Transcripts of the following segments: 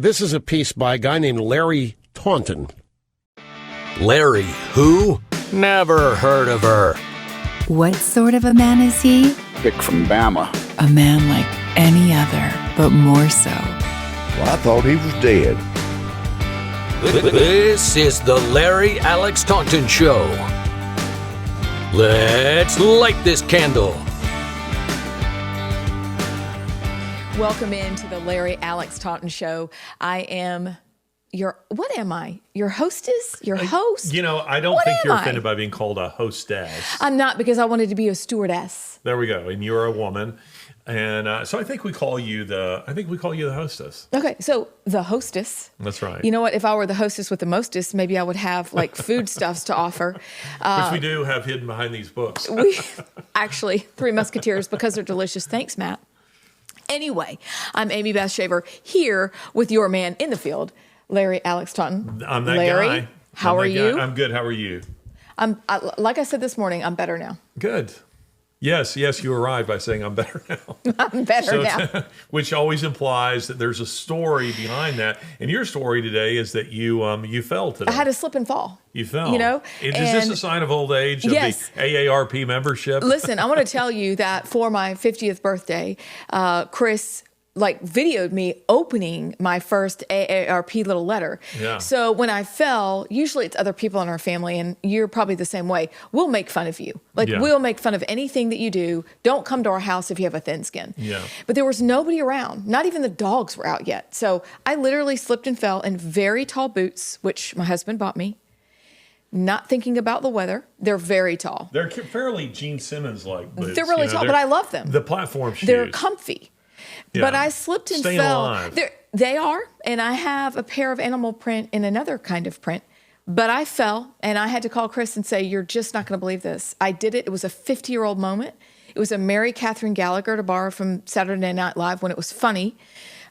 This is a piece by a guy named Larry Taunton. Larry who? Never heard of her. What sort of a man is he? Pick from Bama. A man like any other, but more so. Well, I thought he was dead. This is the Larry Alex Taunton Show. Let's light this candle. Welcome into the Larry Alex Taunton Show. I am what am I? Your hostess? Your host? You know, I don't What think am you're I? offended by being called a hostess. I'm not, because I wanted to be a stewardess. There we go. And you're a woman. And so I think we call you the hostess. Okay, so the hostess. That's right. You know what? If I were the hostess with the mostest, maybe I would have like foodstuffs to offer. Which we do have hidden behind these books. We actually, Three Musketeers, because they're delicious. Thanks, Matt. Anyway, I'm Amie Beth Shaver here with your man in the field, Larry Alex Taunton. I'm that Larry, guy. How are you? I'm good. How are you? Like I said this morning, I'm better now. Good. Yes, you arrived by saying I'm better now. I'm better now. Which always implies that there's a story behind that. And your story today is that you fell today. I had a slip and fall. You fell. You know? Is this a sign of old age of Yes. the AARP membership? Listen, I want to tell you that for my 50th birthday, Chris videoed me opening my first AARP little letter. Yeah. So when I fell, usually it's other people in our family, and you're probably the same way. We'll make fun of you. We'll make fun of anything that you do. Don't come to our house if you have a thin skin. Yeah. But there was nobody around. Not even the dogs were out yet. So I literally slipped and fell in very tall boots, which my husband bought me. Not thinking about the weather. They're very tall. They're fairly Gene Simmons-like boots. They're really tall, but I love them. The platform shoes. They're comfy. Yeah. But I slipped and Staying fell. alive. They are, and I have a pair of animal print in another kind of print. But I fell, and I had to call Chris and say, "You're just not going to believe this. I did it. It was a 50-year-old moment. It was a Mary Catherine Gallagher, to borrow from Saturday Night Live, when it was funny,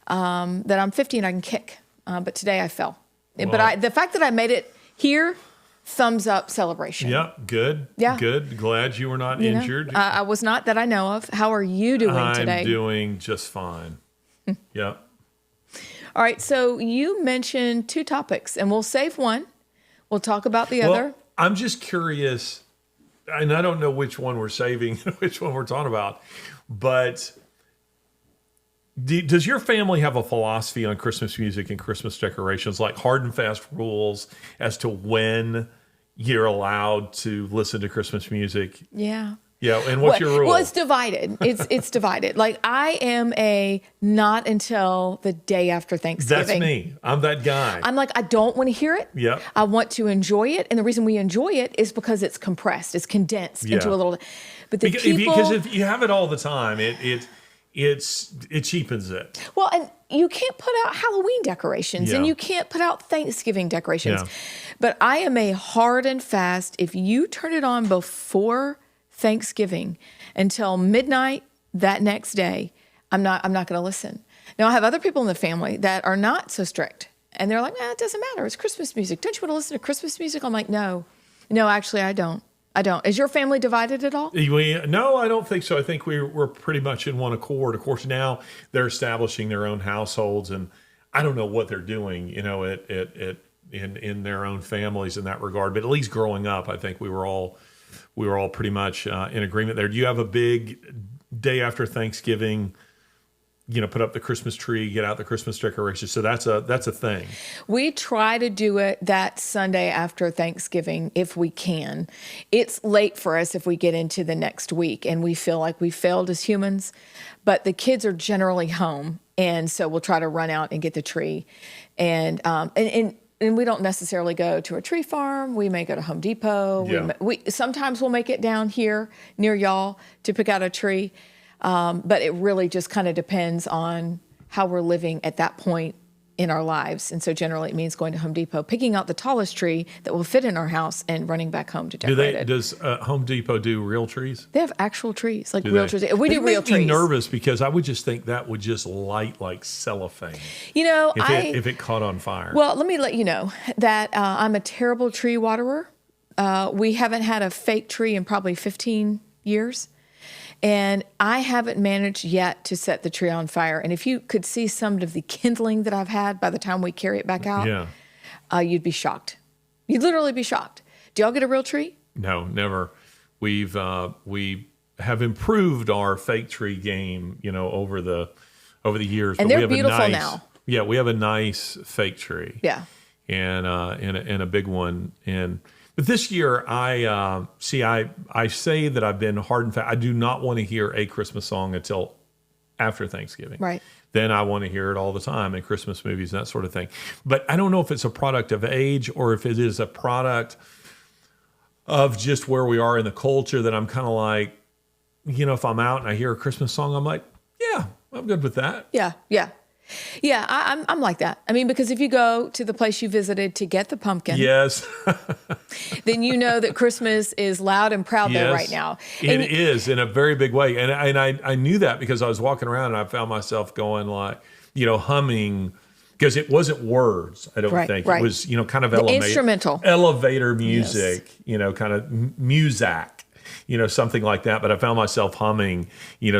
that I'm 50 and I can kick. But today I fell. Well, but the fact that I made it here, thumbs up celebration. Yeah, good. Yeah. Good. Glad you were not injured. I was not, that I know of. How are you doing today? I'm doing just fine. Yeah. All right, so you mentioned two topics, and we'll save one. We'll talk about the other. I'm just curious, and I don't know which one we're saving, which one we're talking about, but does your family have a philosophy on Christmas music and Christmas decorations, like hard and fast rules as to when you're allowed to listen to Christmas music? Yeah. Yeah, and what's your rule? Well, it's divided. It's divided. Like, I am a not until the day after Thanksgiving. That's me. I'm that guy. I'm like, I don't want to hear it. Yep. I want to enjoy it. And the reason we enjoy it is because it's compressed. It's condensed into a little. But the people... Because if you have it all the time, it cheapens it. Well, and you can't put out Halloween decorations, and you can't put out Thanksgiving decorations. Yeah. But I am a hard and fast, if you turn it on before Thanksgiving until midnight that next day, I'm not going to listen. Now, I have other people in the family that are not so strict, and they're like, it doesn't matter. It's Christmas music. Don't you want to listen to Christmas music? I'm like, no, actually, I don't. Is your family divided at all? No, I don't think so. I think we're pretty much in one accord. Of course, now they're establishing their own households, and I don't know what they're doing, in their own families in that regard. But at least growing up, I think we were all pretty much in agreement there. Do you have a big day after Thanksgiving, put up the Christmas tree, get out the Christmas decorations? So that's a thing. We try to do it that Sunday after Thanksgiving if we can. It's late for us if we get into the next week and we feel like we failed as humans, but the kids are generally home, and so we'll try to run out and get the tree. And we don't necessarily go to a tree farm. We may go to Home Depot. Yeah. We sometimes we'll make it down here near y'all to pick out a tree. But it really just kind of depends on how we're living at that point in our lives. And so generally it means going to Home Depot, picking out the tallest tree that will fit in our house, and running back home to decorate it. Does Home Depot do real trees? They have actual trees, like Do real they? trees. We do real trees. They make me nervous because I would just think that would just light like cellophane. If it caught on fire. Well, let me let you know that I'm a terrible tree waterer. We haven't had a fake tree in probably 15 years. And I haven't managed yet to set the tree on fire. And if you could see some of the kindling that I've had by the time we carry it back out, you'd be shocked. You'd literally be shocked. Do y'all get a real tree? No, never. We have improved our fake tree game, over the years. And they're beautiful now. Yeah, we have a nice fake tree. Yeah. And a big one. But this year, I say that I've been hard and fast. I do not want to hear a Christmas song until after Thanksgiving. Right. Then I want to hear it all the time in Christmas movies and that sort of thing. But I don't know if it's a product of age or if it is a product of just where we are in the culture that I'm kind of like, if I'm out and I hear a Christmas song, I'm like, yeah, I'm good with that. Yeah. Yeah, I'm like that. I mean, because if you go to the place you visited to get the pumpkin, yes, then you know that Christmas is loud and proud there right now. It is in a very big way. And I knew that because I was walking around and I found myself going like, humming, because it wasn't words, I don't think. Right. It was, kind of instrumental. Elevator music, kind of muzak, something like that. But I found myself humming,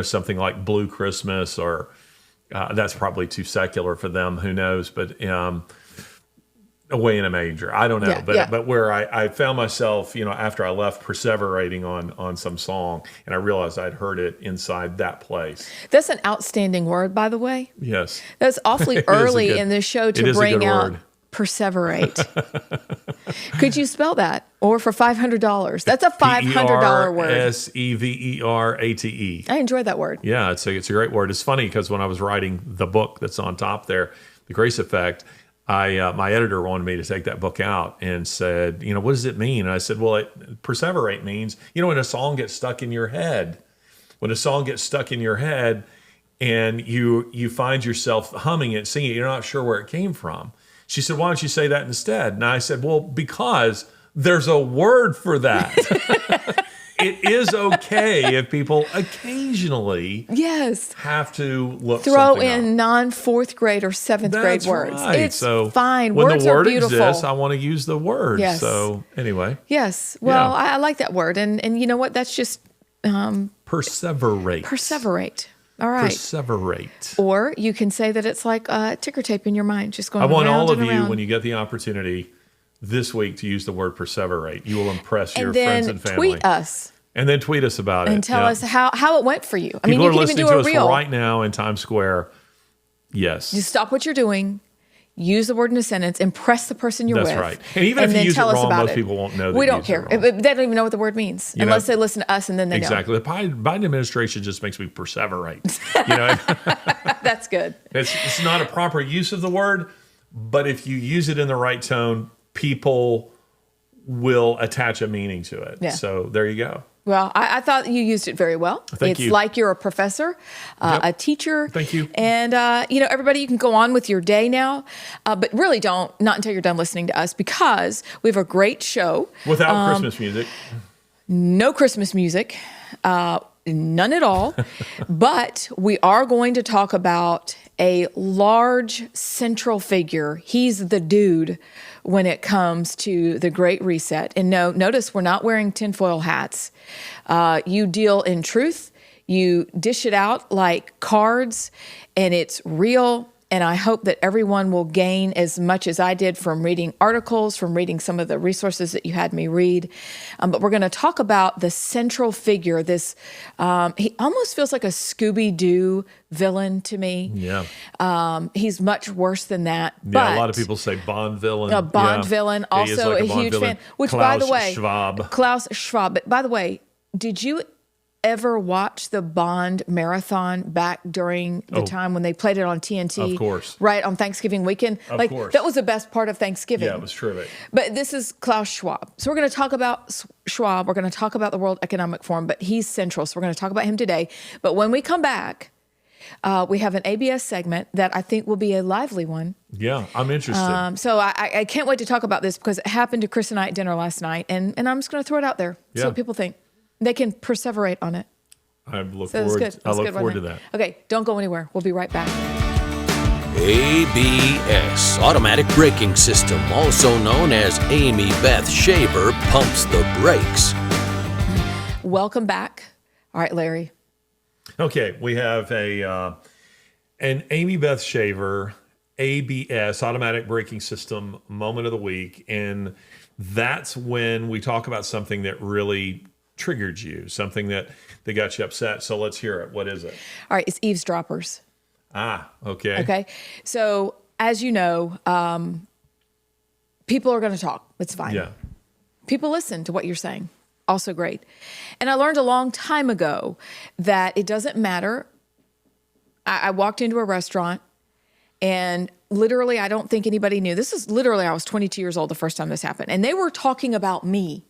something like Blue Christmas or... that's probably too secular for them. Who knows? But away in a manger. I don't know. But where I found myself, after I left, perseverating on some song, and I realized I'd heard it inside that place. That's an outstanding word, by the way. Yes. That's awfully early in the show to bring out perseverate. Could you spell that? Or for $500? That's a $500 word. Perseverate. I enjoy that word. Yeah, it's a great word. It's funny because when I was writing the book that's on top there, The Grace Effect, my editor wanted me to take that book out and said, what does it mean? And I said, well, perseverate means, when a song gets stuck in your head. When a song gets stuck in your head and you find yourself humming it, singing it, you're not sure where it came from. She said, why don't you say that instead? And I said, well, because there's a word for that. It is okay if people occasionally have to throw in non-4th grade or 7th grade words. Right. It's so fine. When Words the word are beautiful. exists, I want to use the word. Yes. So anyway. Yes. Well, I like that word. And you know what? That's just... perseverate. Perseverate. All right. Perseverate. Or you can say that it's like ticker tape in your mind, just going around I want all of and you, around. when you get the opportunity this week, to use the word perseverate. You will impress your friends and family. Tweet us. And then tweet us about it. And tell us how it went for you. I mean, People you are can even do listening a to us reel. right now in Times Square. Yes. Just stop what you're doing. Use the word in a sentence. Impress the person you're with. That's right. And even if you use it wrong, most people won't know that we you don't used care. it wrong. They don't even know what the word means unless they listen to us and then they know. Exactly. The Biden administration just makes me perseverate. That's good. It's not a proper use of the word, but if you use it in the right tone, people will attach a meaning to it. Yeah. So there you go. Well, I thought you used it very well. Thank you. It's like you're a professor, a teacher. Thank you. And, everybody, you can go on with your day now, but really not until you're done listening to us, because we have a great show. Without Christmas music. No Christmas music, none at all. But we are going to talk about a large central figure. He's the dude when it comes to the Great Reset. And notice we're not wearing tinfoil hats. You deal in truth. You dish it out like cards, and it's real. And I hope that everyone will gain as much as I did from reading articles, from reading some of the resources that you had me read. But we're going to talk about the central figure. This he almost feels like a Scooby-Doo villain to me. Yeah. He's much worse than that. Yeah, but a lot of people say Bond villain. A Bond villain, also like a huge villain. fan. Which, Klaus by the way, Schwab. Klaus Schwab. But by the way, did you ever watch the Bond marathon back during the time when they played it on TNT? Of course. Right, on Thanksgiving weekend? Of course. That was the best part of Thanksgiving. Yeah, it was terrific. But this is Klaus Schwab. So we're going to talk about Schwab. We're going to talk about the World Economic Forum, but he's central. So we're going to talk about him today. But when we come back, we have an ABS segment that I think will be a lively one. Yeah, I'm interested. So I can't wait to talk about this because it happened to Chris and I at dinner last night. And I'm just going to throw it out there. See what people think. They can perseverate on it. I look forward to that. Okay, don't go anywhere. We'll be right back. ABS, Automatic Braking System, also known as Amie Beth Shaver, pumps the brakes. Welcome back. All right, Larry, Okay, we have an Amy Beth Shaver ABS, automatic braking system, moment of the week, and that's when we talk about something that really triggered you, something that got you upset. So let's hear it. What is it? All right, it's eavesdroppers. Okay. Okay. So as you know, people are going to talk. It's fine. Yeah. People listen to what you're saying. Also great. And I learned a long time ago that it doesn't matter. I walked into a restaurant and literally, I don't think anybody knew. This is literally, I was 22 years old the first time this happened. And they were talking about me.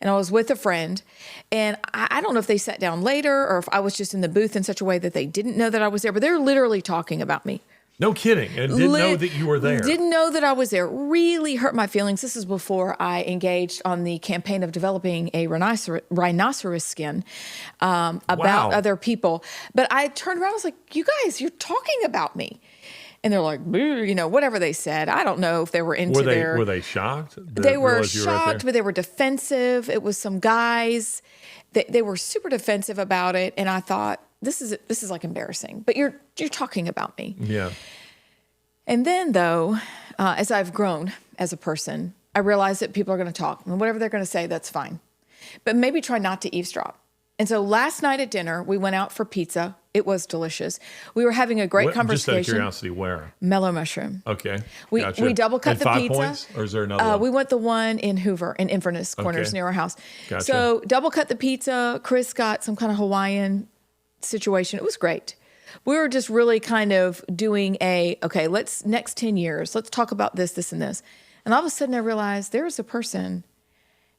And I was with a friend. And I don't know if they sat down later or if I was just in the booth in such a way that they didn't know that I was there. But they were literally talking about me. No kidding. And didn't know that you were there. Didn't know that I was there. Really hurt my feelings. This is before I engaged on the campaign of developing a rhinoceros skin about other people. But I turned around, I was like, you guys, you're talking about me. And they're like, you know, whatever they said. I don't know if they were into Were they shocked? They were shocked, but they were defensive. It was some guys. They were super defensive about it. And I thought, this is like embarrassing. But you're talking about me. Yeah. And then, though, as I've grown as a person, I realize that people are going to talk. And whatever they're going to say, that's fine. But maybe try not to eavesdrop. And so last night at dinner, we went out for pizza. It was delicious. We were having a great conversation. Just out of curiosity, where? Mellow Mushroom. Okay. We double cut the Five pizza. Points, or is there another one? We went the one in Hoover, in Inverness Corners, near our house. Gotcha. So double cut the pizza. Chris got some kind of Hawaiian situation. It was great. We were just really kind of doing let's next 10 years, let's talk about this, this, and this. And all of a sudden I realized there is a person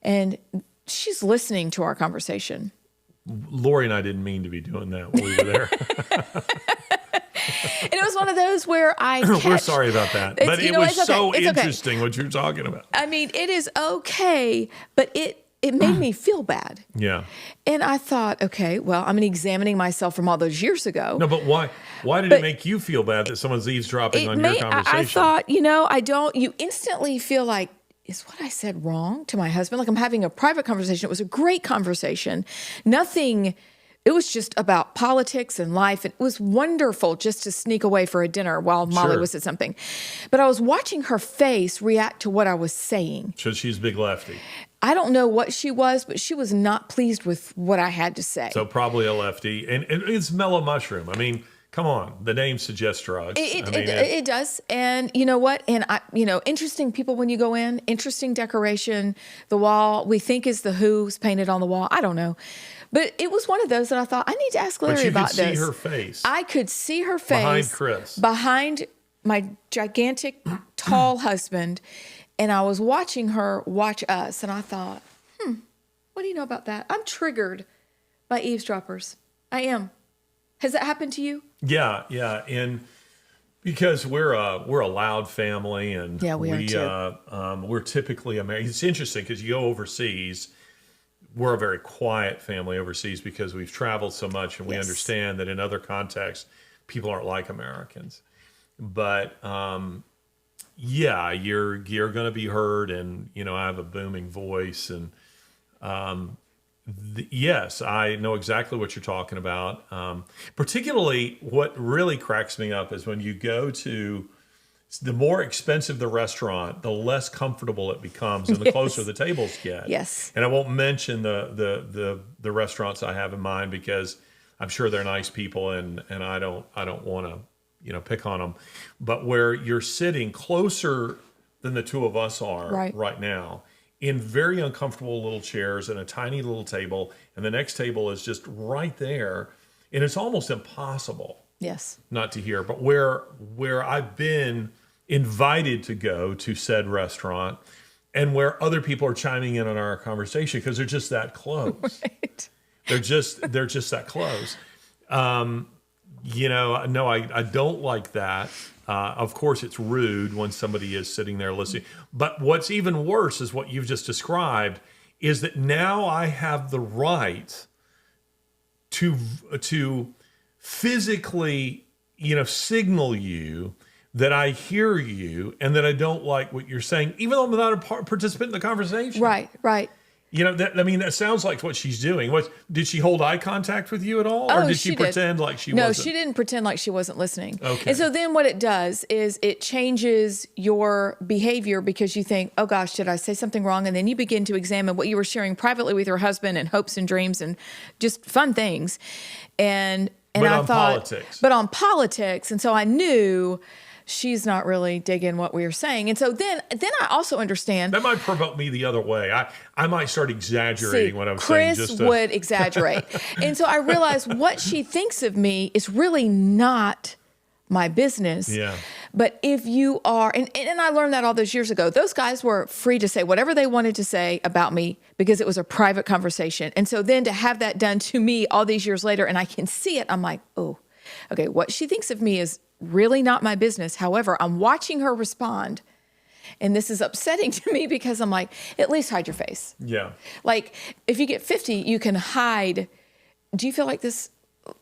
and she's listening to our conversation. Lori and I didn't mean to be doing that when we were there. And it was one of those where we're sorry about that. But it was so interesting what you're talking about. I mean, it is okay, but it made me feel bad. Yeah. And I thought, okay, well, I'm examining myself from all those years ago. No, but why did it make you feel bad that someone's eavesdropping on your conversation? I thought, you instantly feel like, is what I said wrong to my husband? Like I'm having a private conversation. It was a great conversation. It was just about politics and life. It was wonderful just to sneak away for a dinner while Molly was at something. But I was watching her face react to what I was saying. So she's big lefty. I don't know what she was, but she was not pleased with what I had to say. So probably a lefty. And it's Mellow Mushroom. I mean, come on. The name suggests drugs. It does. And you know what? And interesting people when you go in, interesting decoration. The wall we think is the Who's painted on the wall. I don't know. But it was one of those that I thought, I need to ask Larry about this. But you could see her face. I could see her face. Behind Chris. Behind my gigantic, tall husband. And I was watching her watch us. And I thought, what do you know about that? I'm triggered by eavesdroppers. I am. Has that happened to you? Yeah. And because we're a loud family, and yeah, we are too. We're typically American. It's interesting because you go overseas. We're a very quiet family overseas because we've traveled so much, and we understand that in other contexts, people aren't like Americans. But you're going to be heard, and I have a booming voice, and yes, I know exactly what you're talking about. Particularly, what really cracks me up is when you go to the more expensive the restaurant, the less comfortable it becomes, and the closer the tables get. Yes. And I won't mention the restaurants I have in mind because I'm sure they're nice people, and I don't want to pick on them. But where you're sitting closer than the two of us are right now, in very uncomfortable little chairs and a tiny little table, and the next table is just right there, and it's almost impossible. Yes. Not to hear, but where I've been invited to go to said restaurant, and where other people are chiming in on our conversation because they're just that close. Right. They're just that close. No, I don't like that. Of course, it's rude when somebody is sitting there listening. But what's even worse is what you've just described, is that now I have the right to physically, signal you that I hear you and that I don't like what you're saying, even though I'm not a participant in the conversation. Right. That sounds like what she's doing. What did she hold eye contact with you at all, or did she pretend like she wasn't? No, she didn't pretend like she wasn't listening. Okay. And so then what it does is it changes your behavior because you think, oh gosh, did I say something wrong? And then you begin to examine what you were sharing privately with your husband and hopes and dreams and just fun things. And But I on thought, politics. but on politics. And so I knew she's not really digging what we were saying. And so then I also understand. That might provoke me the other way. I might start exaggerating what I'm saying. Chris would exaggerate. And so I realized what she thinks of me is really not my business. Yeah. But if you are, and I learned that all those years ago, those guys were free to say whatever they wanted to say about me because it was a private conversation. And so then to have that done to me all these years later, and I can see it, I'm like, oh, okay, what she thinks of me is really not my business. However, I'm watching her respond. And this is upsetting to me because I'm like, at least hide your face. Yeah. Like, if you get 50, you can hide. Do you feel like this?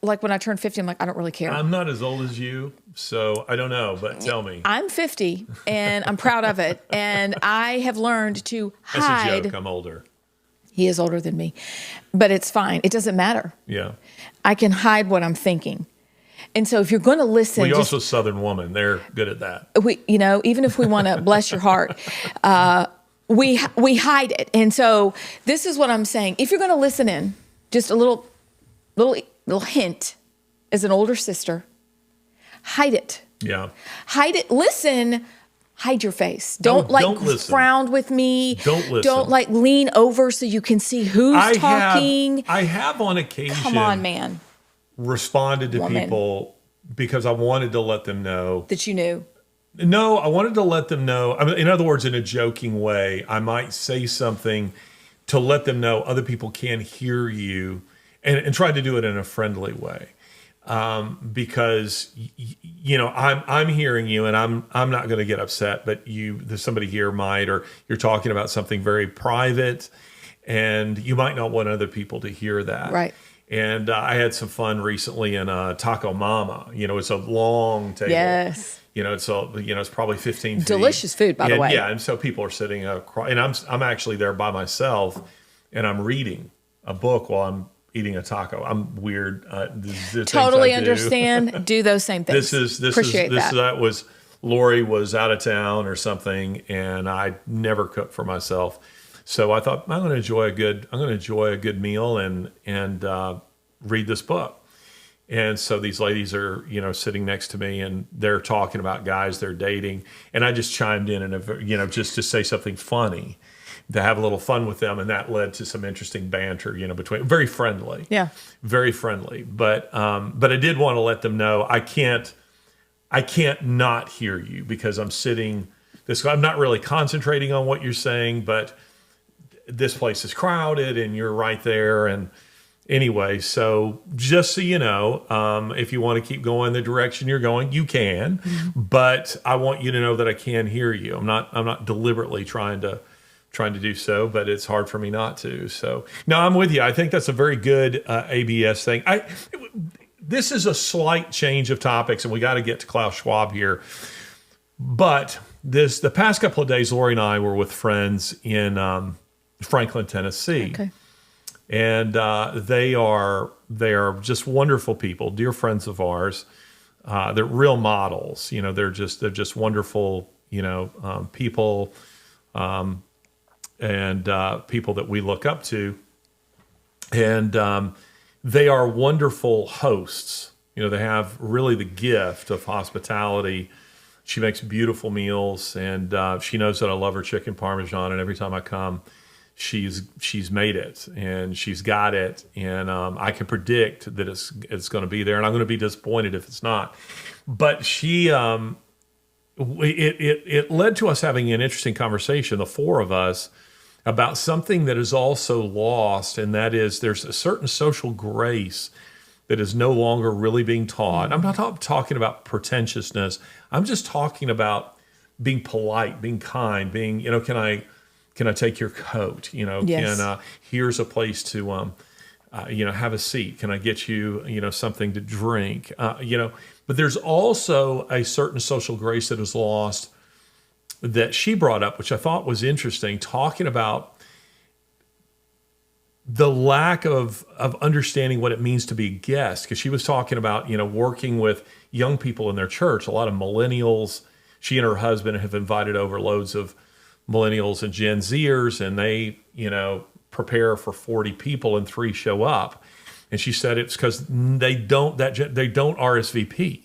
Like when I turned 50, I'm like, I don't really care. I'm not as old as you, so I don't know, but tell me. I'm 50 and I'm proud of it. And I have learned to hide. That's a joke. I'm older. He is older than me, but it's fine. It doesn't matter. Yeah. I can hide what I'm thinking. And so if you're going to listen, well, you're also a Southern woman. They're good at that. Even if we want to bless your heart, we hide it. And so this is what I'm saying. If you're going to listen in, just a little hint as an older sister, hide it. Yeah. Hide it. Listen. Hide your face. Don't listen. frown with me. Don't listen. Don't lean over so you can see who's talking. I have on occasion. Come on, man. Responded to people because I wanted to let them know that you knew. No, I wanted to let them know. I mean, in other words, in a joking way, I might say something to let them know other people can hear you, and try to do it in a friendly way, because I'm hearing you, and I'm not going to get upset, but there's somebody here might, or you're talking about something very private, and you might not want other people to hear that, right? And I had some fun recently in Taco Mama. It's a long table. Yes. It's probably 15 feet. Delicious food, by the way. Yeah, and so people are sitting across, and I'm actually there by myself, and I'm reading a book while I'm eating a taco. I'm weird. Totally understand. Do those same things. Lori was out of town or something, and I never cooked for myself. So I thought I'm going to enjoy a good meal and read this book. And so these ladies are, sitting next to me, and they're talking about guys they're dating, and I just chimed in and just to say something funny, to have a little fun with them, and that led to some interesting banter, between, very friendly. Yeah. Very friendly. But I did want to let them know I can't not hear you because I'm I'm not really concentrating on what you're saying, but this place is crowded and you're right there. And anyway, so just so you know, if you want to keep going the direction you're going, you can, but I want you to know that I can hear you. I'm not deliberately trying to do so, but it's hard for me not to. So no, I'm with you. I think that's a very good ABS thing. This is a slight change of topics, and we got to get to Klaus Schwab here. But the past couple of days, Lori and I were with friends in Franklin, Tennessee. Okay. And they are just wonderful people, dear friends of ours. They're real models. They're just wonderful, people, and people that we look up to. And they are wonderful hosts. They have really the gift of hospitality. She makes beautiful meals, and she knows that I love her chicken parmesan. And every time I come, she's made it, and she's got it, and I can predict that it's going to be there, and I'm going to be disappointed if it's not. But it led to us having an interesting conversation, the four of us, about something that is also lost, and that is there's a certain social grace that is no longer really being taught. I'm not talking about pretentiousness. I'm just talking about being polite, being kind, being, can I take your coat? Yes. Here's a place to, have a seat. Can I get you, something to drink? But there's also a certain social grace that is lost that she brought up, which I thought was interesting, talking about the lack of understanding what it means to be a guest, because she was talking about, working with young people in their church, a lot of millennials. She and her husband have invited over loads of millennials and Gen Zers, and they, prepare for 40 people and 3 show up. And she said it's because they don't RSVP.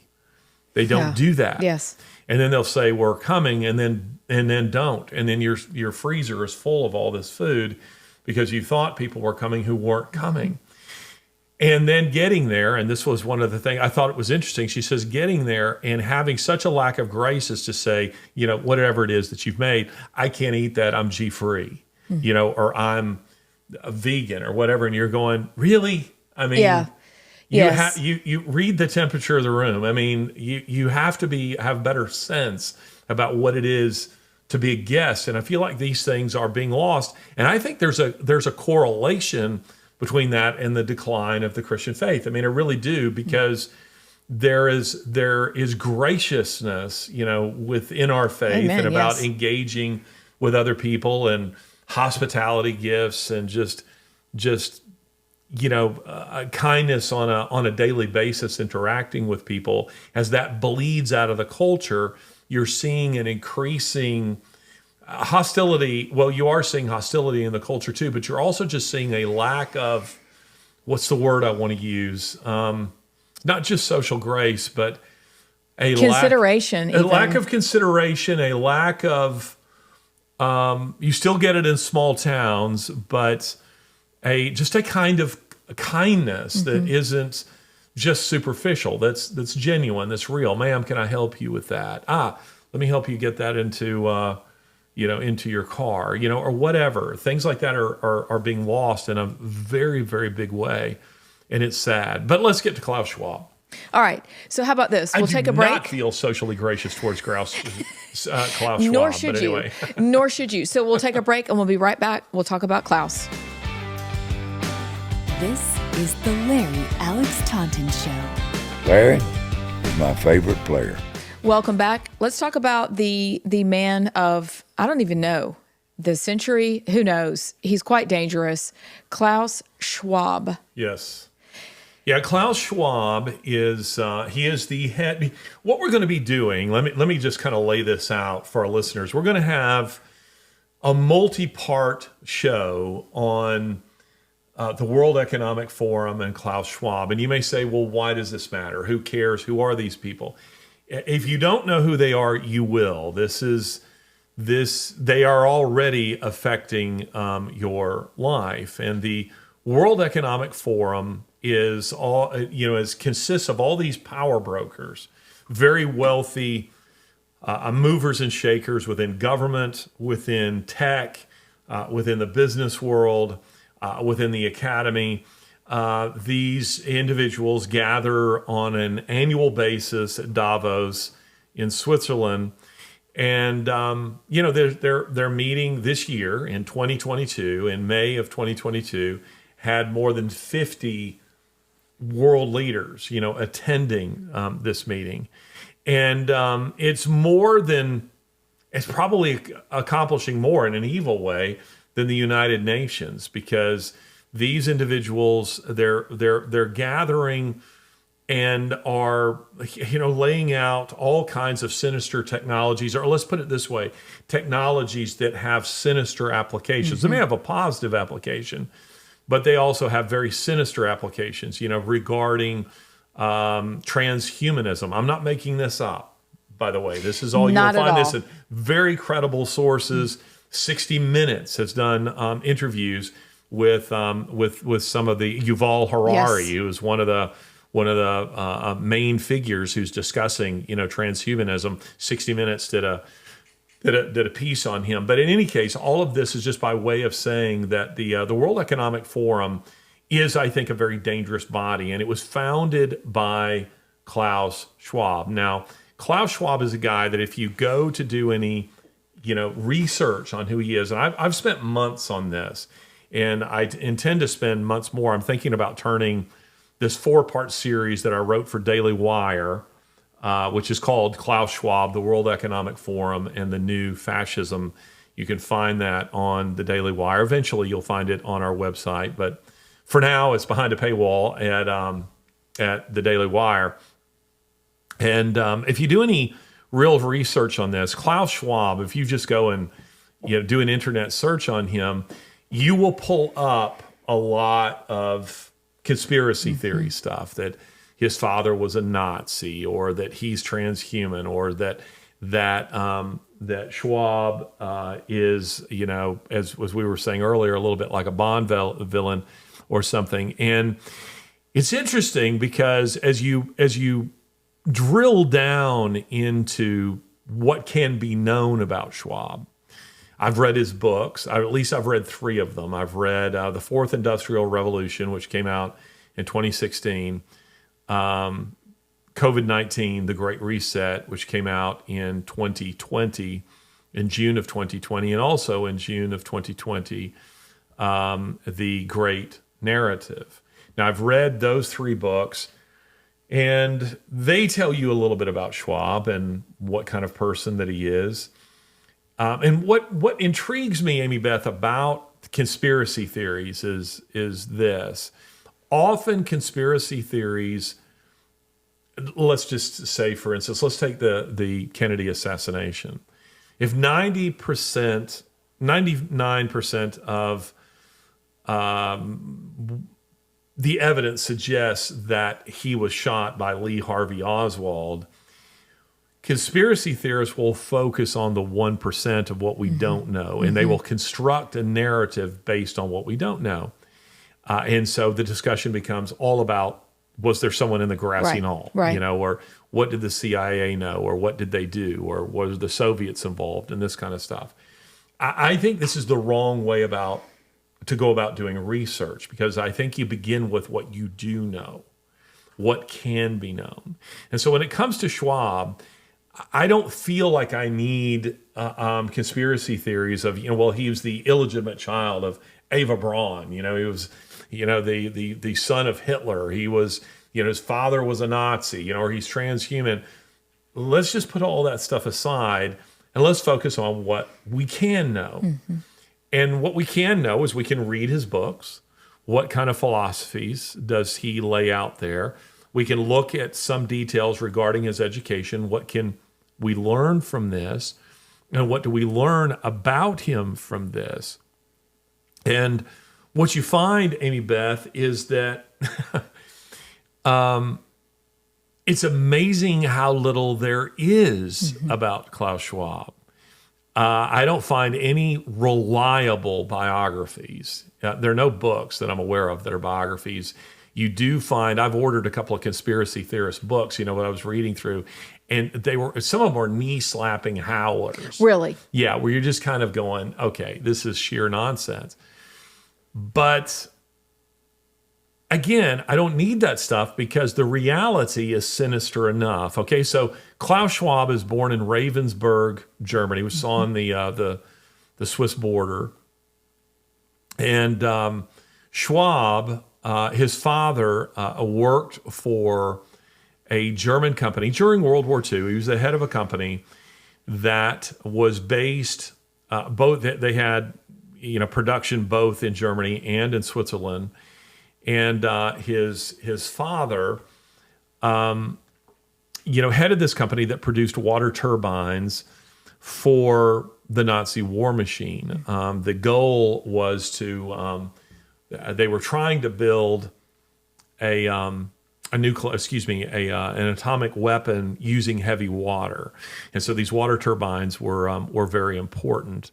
They don't do that. Yes. And then they'll say, we're coming, and then don't. And then your freezer is full of all this food because you thought people were coming who weren't coming. And then getting there, and this was one of the things I thought it was interesting. She says, getting there and having such a lack of grace as to say, whatever it is that you've made, I can't eat that. I'm G-free, or I'm a vegan or whatever. And you're going, really? I mean, yeah. Yes. You read the temperature of the room. I mean, you have to have better sense about what it is to be a guest. And I feel like these things are being lost. And I think there's a correlation between that and the decline of the Christian faith. I mean, I really do, because there is graciousness, within our faith. Amen, and about yes. engaging with other people and hospitality gifts and just kindness on a daily basis, interacting with people. As that bleeds out of the culture, you're seeing an increasing hostility. Well, you are seeing hostility in the culture too, but you're also just seeing a lack of, what's the word I want to use? Not just social grace, but a consideration. lack of consideration, a lack of, you still get it in small towns, but just a kind of kindness that isn't just superficial. That's genuine. That's real. Ma'am, can I help you with that? Let me help you get that into your car, or whatever. Things like that are being lost in a very, very big way, and it's sad. But let's get to Klaus Schwab. All right. So how about this? We'll take a break. I do not feel socially gracious towards Klaus Schwab. Nor should you. Anyway. Nor should you. So we'll take a break, and we'll be right back. We'll talk about Klaus. This is the Larry Alex Taunton Show. Larry is my favorite player. Welcome back. Let's talk about the man of, I don't even know, the century. Who knows? He's quite dangerous. Klaus Schwab. Yes. Yeah, Klaus Schwab is he is the head. What we're going to be doing, let me just kind of lay this out for our listeners. We're going to have a multi-part show on the World Economic Forum and Klaus Schwab. And you may say, well, why does this matter? Who cares? Who are these people? If you don't know who they are, you will. They are already affecting your life. And the World Economic Forum consists of all these power brokers, very wealthy movers and shakers within government, within tech, within the business world, within the academy. These individuals gather on an annual basis at Davos in Switzerland. And, their meeting this year in 2022, in May of 2022, had more than 50 world leaders, attending this meeting. And it's probably accomplishing more in an evil way than the United Nations, because these individuals, they're gathering and are, laying out all kinds of sinister technologies, or let's put it this way, technologies that have sinister applications. They may have a positive application, but they also have very sinister applications, regarding transhumanism. I'm not making this up, by the way. This is all you'll find this in very credible sources. 60 Minutes has done interviews with some of the Yuval Harari, who is one of the main figures who's discussing transhumanism. 60 Minutes did a piece on him. But in any case, all of this is just by way of saying that the World Economic Forum is, I think, a very dangerous body, and it was founded by Klaus Schwab. Now, Klaus Schwab is a guy that if you go to do any research on who he is, and I've spent months on this, and I intend to spend months more. I'm thinking about turning this 4-part series that I wrote for Daily Wire, which is called Klaus Schwab, the World Economic Forum, and the New Fascism You can find that on the Daily Wire. Eventually, you'll find it on our website, but for now, it's behind a paywall at the Daily Wire. And if you do any real research on this, Klaus Schwab, if you just go and do an internet search on him, you will pull up a lot of conspiracy theory stuff, that his father was a Nazi, or that he's transhuman, or that Schwab is, as we were saying earlier, a little bit like a Bond villain or something. And it's interesting because as you drill down into what can be known about Schwab, I've read his books. I've read 3 of them. I've read The Fourth Industrial Revolution, which came out in 2016, COVID-19, The Great Reset, which came out in 2020, in June of 2020, and also in June of 2020, The Great Narrative. Now, I've read those 3 books, and they tell you a little bit about Schwab and what kind of person that he is. And what intrigues me, Amie Beth, about conspiracy theories is this. Often conspiracy theories, let's just say, for instance, let's take the Kennedy assassination. If 99% of the evidence suggests that he was shot by Lee Harvey Oswald, conspiracy theorists will focus on the 1% of what we don't know, and they will construct a narrative based on what we don't know. And so the discussion becomes all about, was there someone in the grassy knoll, or what did the CIA know, or what did they do, or were the Soviets involved, and this kind of stuff. I think this is the wrong way to go about doing research, because I think you begin with what you do know, what can be known. And so when it comes to Schwab, I don't feel like I need conspiracy theories of, well, he was the illegitimate child of Eva Braun. He was, the son of Hitler. He was, his father was a Nazi, or he's transhuman. Let's just put all that stuff aside and let's focus on what we can know. And what we can know is we can read his books. What kind of philosophies does he lay out there? We can look at some details regarding his education. What can we learn from this? And what do we learn about him from this? And what you find, Amie Beth, is that it's amazing how little there is about Klaus Schwab. I don't find any reliable biographies. There are no books that I'm aware of that are biographies. You do find, I've ordered a couple of conspiracy theorist books, what I was reading through, and some of them are knee-slapping howlers. Really? Yeah, where you're just kind of going, okay, this is sheer nonsense. But again, I don't need that stuff because the reality is sinister enough. Okay, so Klaus Schwab is born in Ravensburg, Germany, which is on the Swiss border. And Schwab, his father, worked for a German company during World War II. He was the head of a company that was based, they had production both in Germany and in Switzerland. And his father, headed this company that produced water turbines for the Nazi war machine. The goal was to, they were trying to build an atomic weapon using heavy water, and so these water turbines were very important.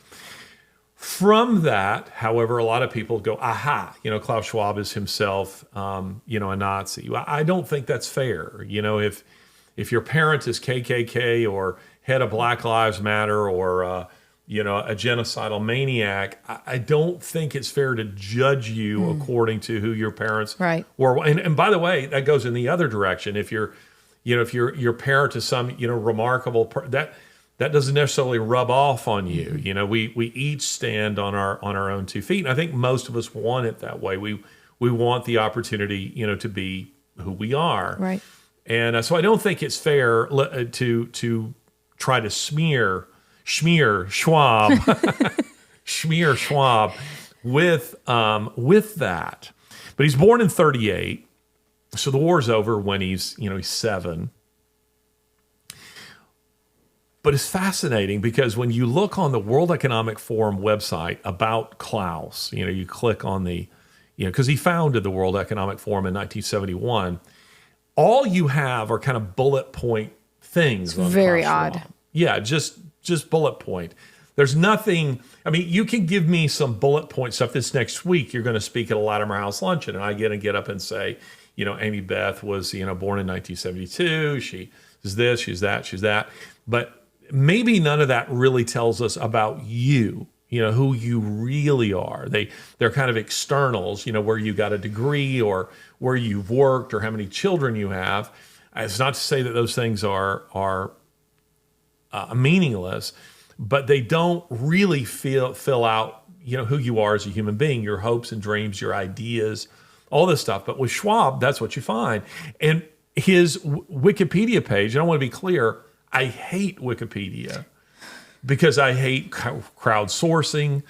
From that, however, a lot of people go, aha, Klaus Schwab is himself, a Nazi. Well, I don't think that's fair. If your parent is KKK or head of Black Lives Matter or, a genocidal maniac, I don't think it's fair to judge you according to who your parents were. And by the way, that goes in the other direction. If your parent is some, remarkable that doesn't necessarily rub off on you. We each stand on our own 2 feet. And I think most of us want it that way. We want the opportunity, to be who we are. Right. And so I don't think it's fair to try to smear Schmier Schwab, Schmier Schwab with that. But he's born in 1938, so the war's over when he's 7. But it's fascinating because when you look on the World Economic Forum website about Klaus, you click on the, because he founded the World Economic Forum in 1971, all you have are kind of bullet point things. It's very odd. Yeah, just bullet point. There's nothing, you can give me some bullet point stuff. This next week, you're going to speak at a Latimer House luncheon, and I get up and say, Amie Beth was, born in 1972. She is this, she's that. But maybe none of that really tells us about you, who you really are. They're kind of externals, where you got a degree or where you've worked or how many children you have. It's not to say that those things are meaningless, but they don't really fill out, who you are as a human being, your hopes and dreams, your ideas, all this stuff. But with Schwab, that's what you find. And his Wikipedia page, and I want to be clear, I hate Wikipedia because I hate crowdsourcing.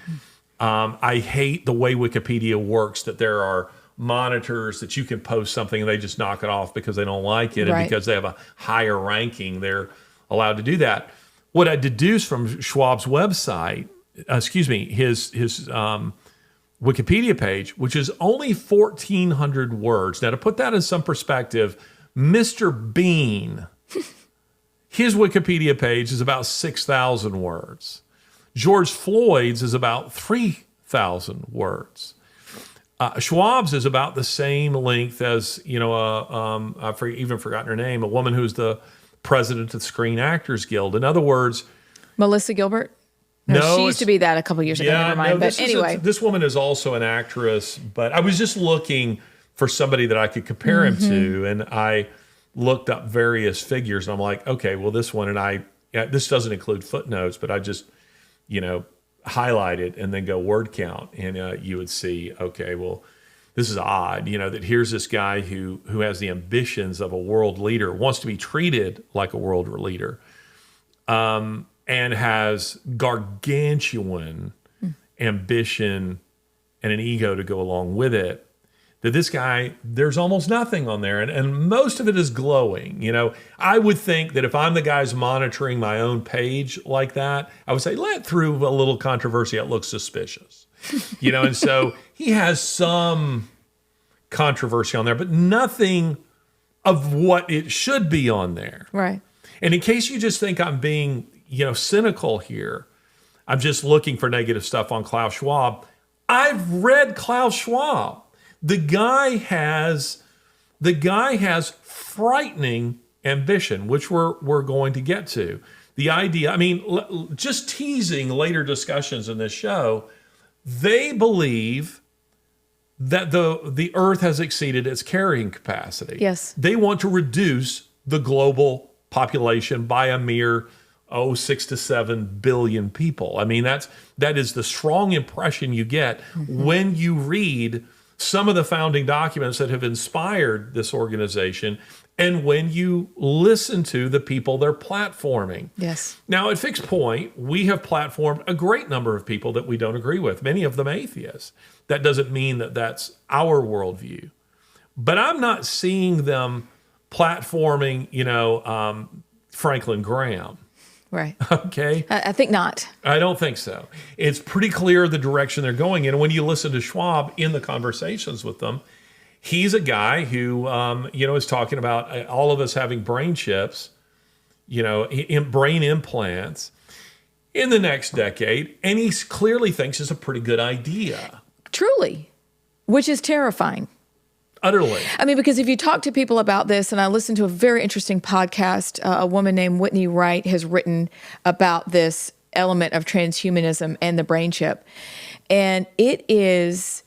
I hate the way Wikipedia works, that there are monitors that you can post something and they just knock it off because they don't like it. Right. And because they have a higher ranking, they're allowed to do that. What I deduced from Schwab's website, his Wikipedia page, which is only 1,400 words. Now, to put that in some perspective, Mr. Bean, his Wikipedia page is about 6,000 words. George Floyd's is about 3,000 words. Schwab's is about the same length as, I've even forgotten her name, a woman who's the president of the Screen Actors Guild. In other words, Melissa Gilbert? No, she used to be that a couple years ago. Never mind. But anyway. This woman is also an actress, but I was just looking for somebody that I could compare him to, and I looked up various figures, and I'm like, okay, well, this one, and this doesn't include footnotes, but I just, highlight it and then go word count, and you would see, okay, well, this is odd, that here's this guy who has the ambitions of a world leader, wants to be treated like a world leader, and has gargantuan ambition and an ego to go along with it. That this guy, there's almost nothing on there, and most of it is glowing. I would think that if I'm the guys monitoring my own page like that, I would say, let through a little controversy. It looks suspicious, and so he has some controversy on there, but nothing of what it should be on there. Right. And in case you just think I'm being, cynical here, I'm just looking for negative stuff on Klaus Schwab. I've read Klaus Schwab. The guy has frightening ambition, which we're going to get to. The idea, just teasing later discussions in this show, they believe that the Earth has exceeded its carrying capacity. Yes. They want to reduce the global population by a mere 6 to 7 billion people. That is the strong impression you get when you read some of the founding documents that have inspired this organization, and when you listen to the people they're platforming. Yes. Now, at Fixed Point, we have platformed a great number of people that we don't agree with, many of them atheists. That doesn't mean that that's our worldview. But I'm not seeing them platforming, Franklin Graham. Right. Okay. I think not. I don't think so. It's pretty clear the direction they're going in. And when you listen to Schwab in the conversations with them, he's a guy who, is talking about all of us having brain chips, brain implants in the next decade. And he clearly thinks it's a pretty good idea. Truly, which is terrifying. Utterly. Because if you talk to people about this, and I listened to a very interesting podcast, a woman named Whitney Wright has written about this element of transhumanism and the brain chip. And it's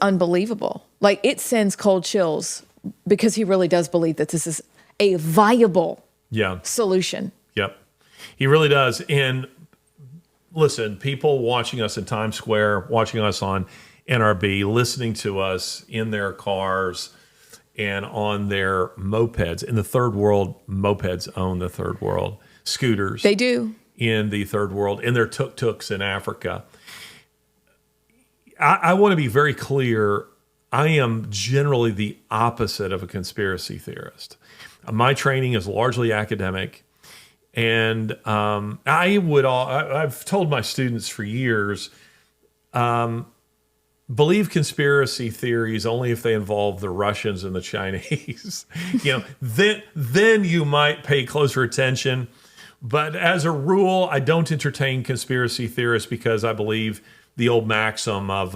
unbelievable. Like, it sends cold chills because he really does believe that this is a viable solution. Yep. He really does. And listen, people watching us in Times Square, watching us on NRB, listening to us in their cars and on their mopeds. In the third world, mopeds own the third world. Scooters. They do. in the third world, and their tuk-tuks in Africa. I want to be very clear. I am generally the opposite of a conspiracy theorist. My training is largely academic, and I've told my students for years, believe conspiracy theories only if they involve the Russians and the Chinese. Then you might pay closer attention. But as a rule, I don't entertain conspiracy theorists because I believe the old maxim of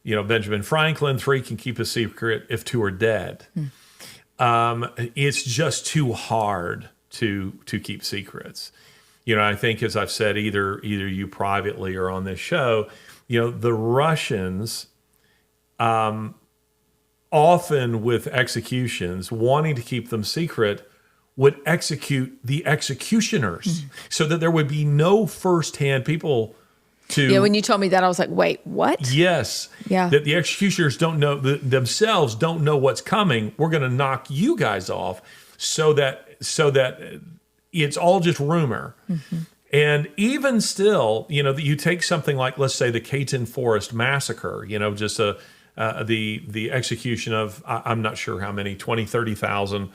Benjamin Franklin, 3 can keep a secret if 2 are dead. It's just too hard to keep secrets. I think, as I've said, either you privately or on this show, the Russians, often with executions, wanting to keep them secret, would execute the executioners so that there would be no firsthand people to... Yeah, when you told me that, I was like, wait, what? Yes. Yeah. That the executioners themselves don't know what's coming. We're going to knock you guys off so that it's all just rumor. Mm-hmm. And even still, you take something like, let's say, the Taunton Forest Massacre, just the execution of, I'm not sure how many, 20, 30,000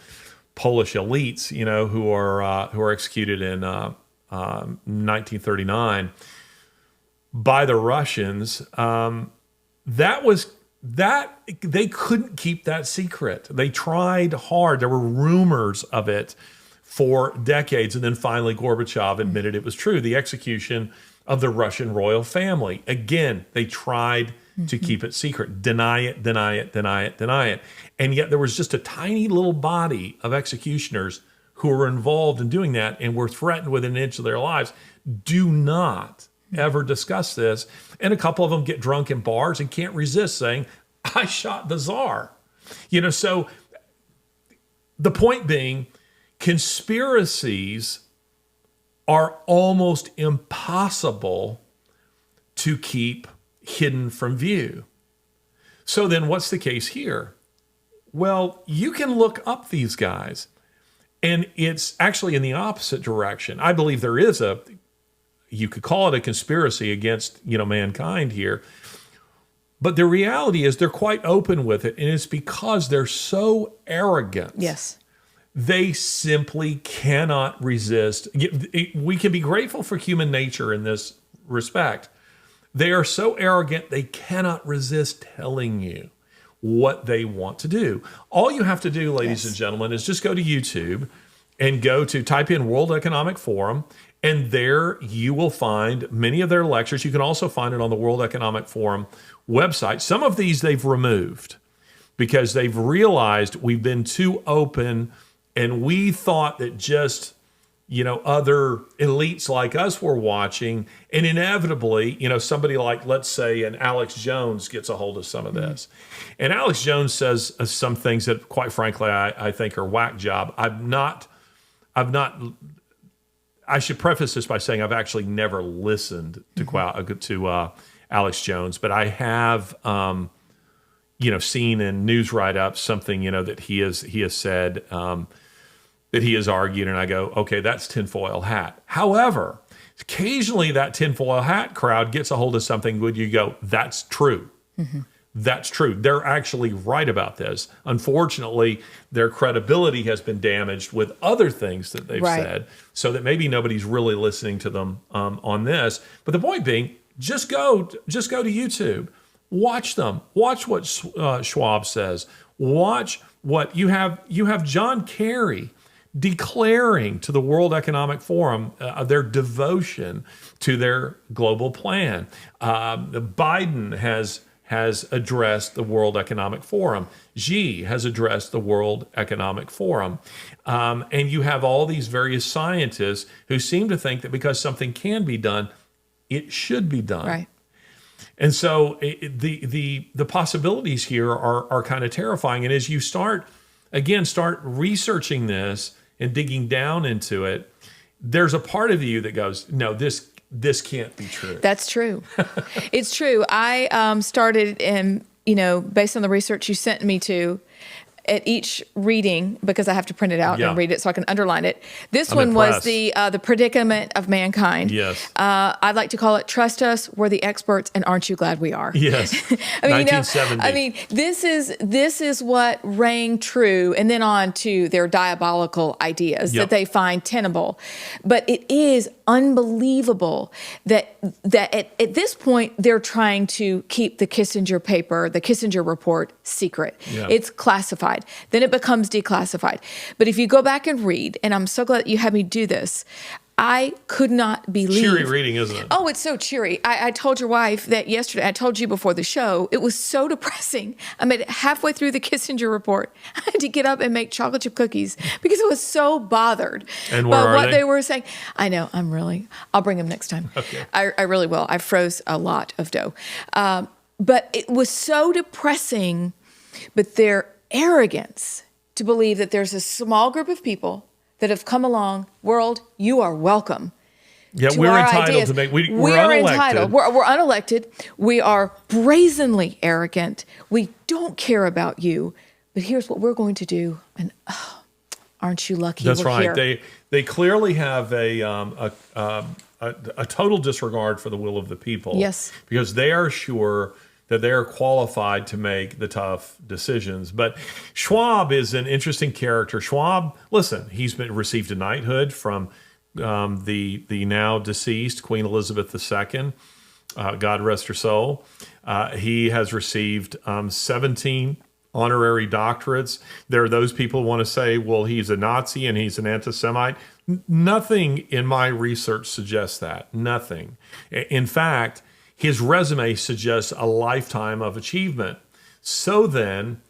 Polish elites, who are executed in 1939 by the Russians. That they couldn't keep that secret. They tried hard. There were rumors of it for decades, and then finally Gorbachev admitted it was true. The execution of the Russian royal family. Again, they tried to keep it secret. Deny it, deny it, deny it, deny it. And yet there was just a tiny little body of executioners who were involved in doing that and were threatened with an inch of their lives. Do not ever discuss this. And a couple of them get drunk in bars and can't resist saying, I shot the Tsar. So the point being, conspiracies are almost impossible to keep hidden from view. So then what's the case here? Well, you can look up these guys, and it's actually in the opposite direction. I believe there is you could call it a conspiracy against, mankind here. But the reality is they're quite open with it, and it's because they're so arrogant. Yes. They simply cannot resist. We can be grateful for human nature in this respect. They are so arrogant, they cannot resist telling you what they want to do. All you have to do, ladies and gentlemen, is just go to YouTube and type in World Economic Forum, and there you will find many of their lectures. You can also find it on the World Economic Forum website. Some of these they've removed because they've realized we've been too open, and we thought that just, other elites like us were watching, and inevitably, somebody like, let's say, an Alex Jones gets a hold of some of this. And Alex Jones says some things that, quite frankly, I think are whack job. I should preface this by saying I've actually never listened to Alex Jones, but I have, seen in news write-ups something, that he has said, that he has argued, and I go, okay, that's tinfoil hat. However, occasionally that tinfoil hat crowd gets a hold of something good. You go, that's true. Mm-hmm. That's true. They're actually right about this. Unfortunately, their credibility has been damaged with other things that they've said, so that maybe nobody's really listening to them on this. But the point being, just go to YouTube, watch them, watch what Schwab says, watch what you have John Kerry declaring to the World Economic Forum their devotion to their global plan. Biden has addressed the World Economic Forum. Xi has addressed the World Economic Forum. And you have all these various scientists who seem to think that because something can be done, it should be done. Right. And so the possibilities here are kind of terrifying. And as you start researching this and digging down into it, there's a part of you that goes, no, this can't be true. That's true. It's true. I started based on the research you sent me to, at each reading, because I have to print it out Yeah. and read it so I can underline it. This I'm one was impressed. the predicament of mankind. Yes. I'd like to call it "Trust us, we're the experts, and aren't you glad we are?" Yes. I mean, 1970. this is what rang true, and then on to their diabolical ideas Yep. that they find tenable. But it is unbelievable that at this point they're trying to keep the Kissinger paper, the Kissinger report, secret. Yeah. It's classified. Then it becomes declassified. But if you go back and read, and I'm so glad that you had me do this, I could not believe. Cheery reading, isn't it? Oh, it's so cheery. I told your wife that yesterday. I told you before the show. It was so depressing. I made it halfway through the Kissinger report. I had to get up and make chocolate chip cookies because I was so bothered And where by are what they? they were saying. I know. I'll bring them next time. Okay. I really will. I froze a lot of dough. But it was so depressing. But their arrogance to believe that there's a small group of people that have come along. World, you are welcome. Yeah, to we're our entitled ideas. to make. We're are unelected. entitled. We're unelected. We are brazenly arrogant. We don't care about you. But here's what we're going to do. And aren't you lucky? That's we're right. Here. They clearly have a total disregard for the will of the people. Yes. Because they are sure that they are qualified to make the tough decisions. But Schwab is an interesting character. Schwab, listen, he's received a knighthood from the now deceased Queen Elizabeth II. God rest her soul. He has received 17 honorary doctorates. There are those people who want to say, well, he's a Nazi and he's an anti-Semite. Nothing in my research suggests that. Nothing. In fact, his resume suggests a lifetime of achievement. So then,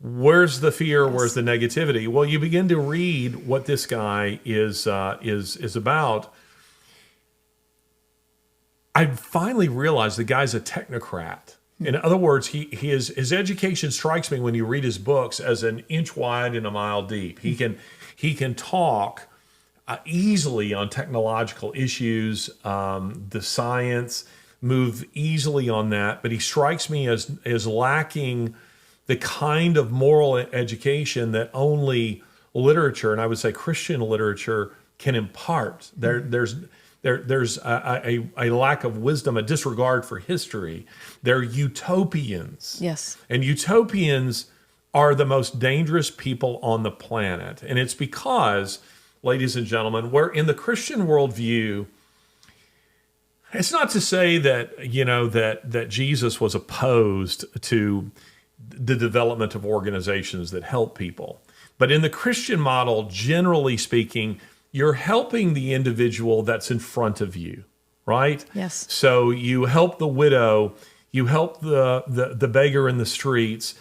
where's the fear? Yes. Where's the negativity? Well, you begin to read what this guy is about. I finally realized the guy's a technocrat. In other words, his education strikes me when you read his books as an inch wide and a mile deep. He can talk easily on technological issues, the science, move easily on that, but he strikes me as lacking the kind of moral education that only literature, and I would say Christian literature, can impart. There's a lack of wisdom, a disregard for history. They're utopians. Yes. And utopians are the most dangerous people on the planet. And it's because, ladies and gentlemen, we're in the Christian worldview. It's not to say that, that Jesus was opposed to the development of organizations that help people. But in the Christian model, generally speaking, you're helping the individual that's in front of you, right? Yes. So you help the widow, you help the beggar in the streets,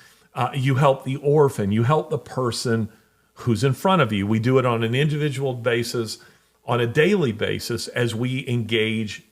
you help the orphan, you help the person who's in front of you. We do it on an individual basis, on a daily basis, as we engage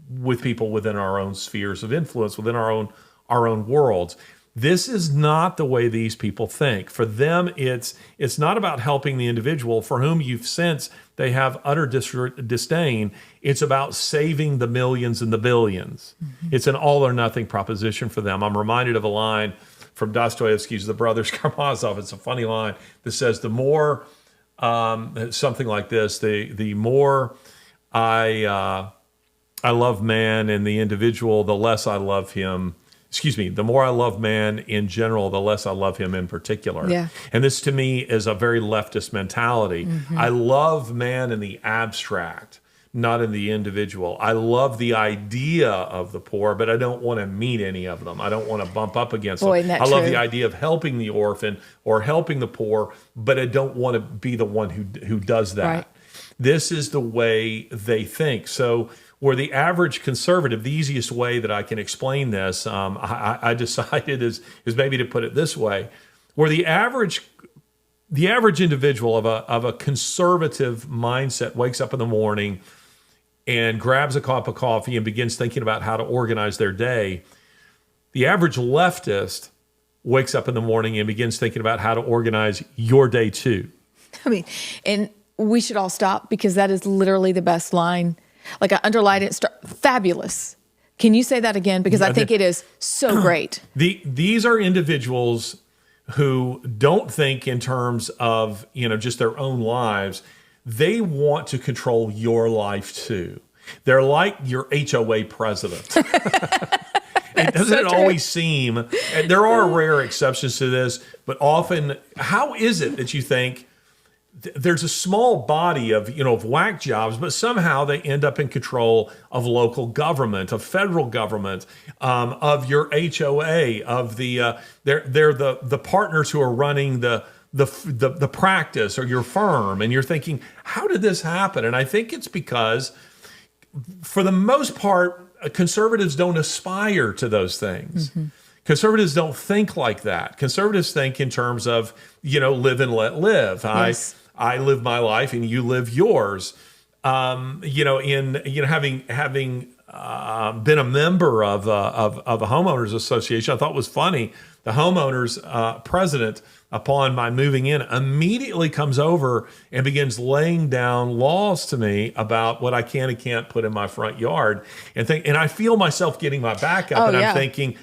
with people within our own spheres of influence, within our own worlds. This is not the way these people think. For them, it's not about helping the individual for whom you've sensed they have utter disdain. It's about saving the millions and the billions. Mm-hmm. It's an all or nothing proposition for them. I'm reminded of a line from Dostoevsky's The Brothers Karamazov. It's a funny line that says, the more, something like this, the more I love man and the individual, the less I love him. The more I love man in general, the less I love him in particular. Yeah. And this to me is a very leftist mentality. Mm-hmm. I love man in the abstract, not in the individual. I love the idea of the poor, but I don't want to meet any of them. I don't want to bump up against them. Isn't that I love true? the idea of helping the orphan or helping the poor, but I don't want to be the one who does that. Right. This is the way they think. So where the average conservative, the easiest way that I can explain this, I decided is maybe to put it this way, where the average individual of a conservative mindset wakes up in the morning and grabs a cup of coffee and begins thinking about how to organize their day, the average leftist wakes up in the morning and begins thinking about how to organize your day too. I mean, and we should all stop because that is literally the best line. Like I underlined it, fabulous. Can you say that again? Because I think it is so great. These are individuals who don't think in terms of, just their own lives. They want to control your life too. They're like your HOA president. It doesn't always seem, and there are rare exceptions to this, but often, how is it that you think there's a small body of whack jobs, but somehow they end up in control of local government, of federal government, of your HOA, of they're the partners who are running the practice or your firm, and you're thinking, how did this happen? And I think it's because, for the most part, conservatives don't aspire to those things. Mm-hmm. Conservatives don't think like that. Conservatives think in terms of, live and let live. Yes. I live my life and you live yours. Having been a member of a homeowners association, I thought was funny. The homeowners president, upon my moving in, immediately comes over and begins laying down laws to me about what I can and can't put in my front yard, and I feel myself getting my back up, I'm thinking,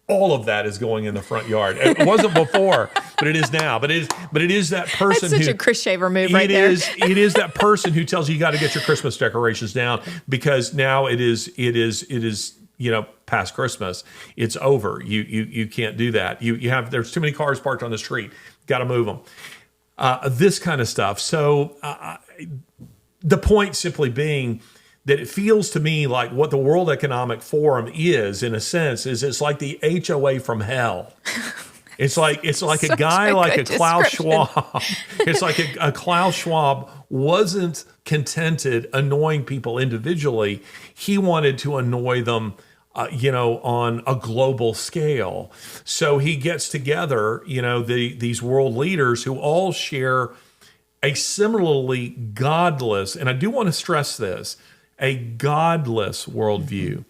all of that is going in the front yard. It wasn't before, but it is now. But it is that person. That's such a Chris Shaver move, right there. It is that person who tells you got to get your Christmas decorations down, because now it is past Christmas. It's over. You can't do that. There's too many cars parked on the street. Got to move them. This kind of stuff. So the point simply being that it feels to me like what the World Economic Forum is, in a sense, is it's like the HOA from hell. It's like a guy like a Klaus Schwab. It's like a Klaus Schwab wasn't contented annoying people individually. He wanted to annoy them, on a global scale. So he gets together, these world leaders who all share a similarly godless, and I do want to stress this, a godless worldview.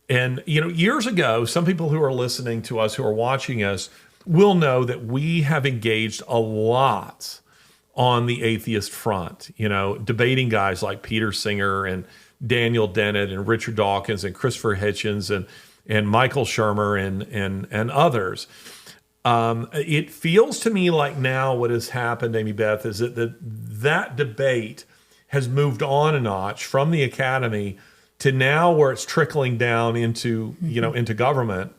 And, years ago, some people who are listening to us, who are watching us, will know that we have engaged a lot on the atheist front, debating guys like Peter Singer and Daniel Dennett and Richard Dawkins and Christopher Hitchens and Michael Shermer and others. It feels to me like now what has happened, Amy Beth, is that debate has moved on a notch from the academy to now where it's trickling down into into government.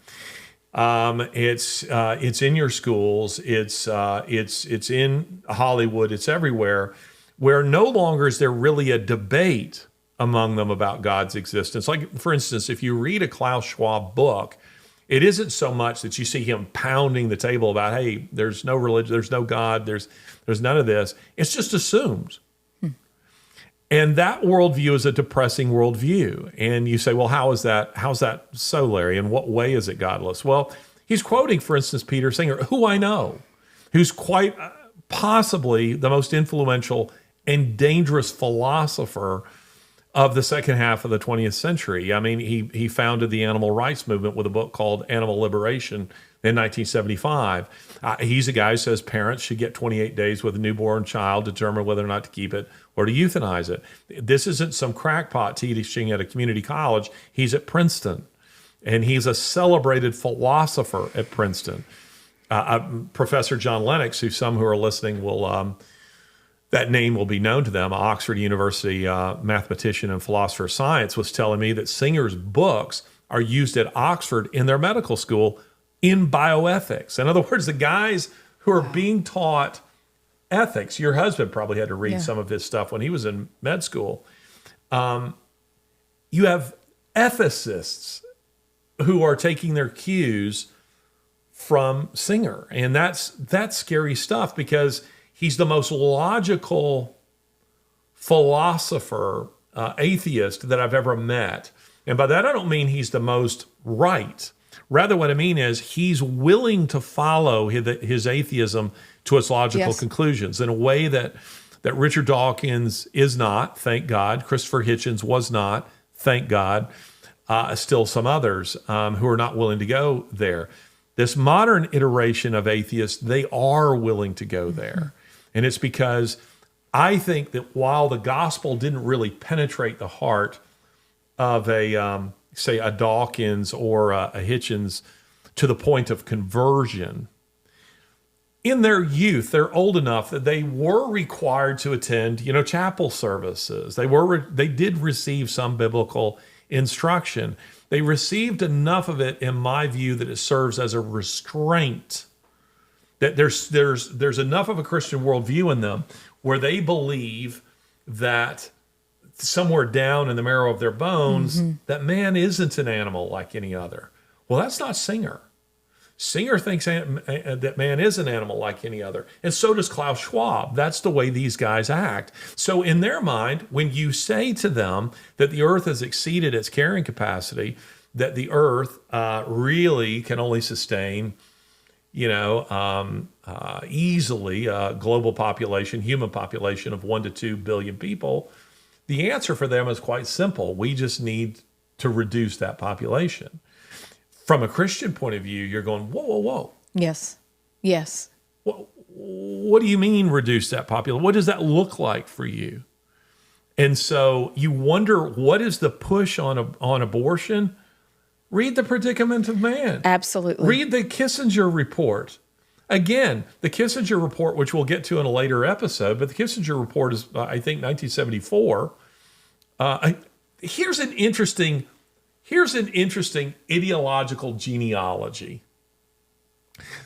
It's in your schools. It's in Hollywood. It's everywhere, where no longer is there really a debate among them about God's existence. Like, for instance, if you read a Klaus Schwab book, it isn't so much that you see him pounding the table about, hey, there's no religion, there's no God, there's none of this. It's just assumed. And that worldview is a depressing worldview. And you say, well, how's that so, Larry? In what way is it godless? Well, he's quoting, for instance, Peter Singer, who I know, who's quite possibly the most influential and dangerous philosopher of the second half of the 20th century. I mean, he founded the animal rights movement with a book called Animal Liberation in 1975. He's a guy who says parents should get 28 days with a newborn child to determine whether or not to keep it or to euthanize it. This isn't some crackpot teaching at a community college. He's at Princeton, and he's a celebrated philosopher at Princeton. Professor John Lennox, who some who are listening will... that name will be known to them, Oxford University mathematician and philosopher of science, was telling me that Singer's books are used at Oxford in their medical school in bioethics. In other words, the guys who are being taught ethics, your husband probably had to read some of his stuff when he was in med school. You have ethicists who are taking their cues from Singer. And that's scary stuff, because he's the most logical philosopher, atheist that I've ever met. And by that, I don't mean he's the most right. Rather, what I mean is he's willing to follow his atheism to its logical conclusions in a way that Richard Dawkins is not, thank God. Christopher Hitchens was not, thank God. Still some others who are not willing to go there. This modern iteration of atheists, they are willing to go there. And it's because I think that while the gospel didn't really penetrate the heart of say a Dawkins or a Hitchens to the point of conversion, in their youth, they're old enough that they were required to attend, chapel services. They did receive some biblical instruction. They received enough of it, in my view, that it serves as a restraint. That there's enough of a Christian worldview in them where they believe that somewhere down in the marrow of their bones, that man isn't an animal like any other. Well, that's not Singer. Singer thinks that man is an animal like any other. And so does Klaus Schwab. That's the way these guys act. So in their mind, when you say to them that the earth has exceeded its carrying capacity, that the earth really can only sustain, easily a global population, human population of 1 to 2 billion people, the answer for them is quite simple. We just need to reduce that population. From a Christian point of view, you're going, whoa, whoa, whoa. Yes. What do you mean reduce that population? What does that look like for you? And so you wonder, what is the push on abortion? Read The Predicament of Man. Absolutely. Read the Kissinger report. Again, the Kissinger report, which we'll get to in a later episode, but the Kissinger report is, I think, 1974. Here's an interesting ideological genealogy.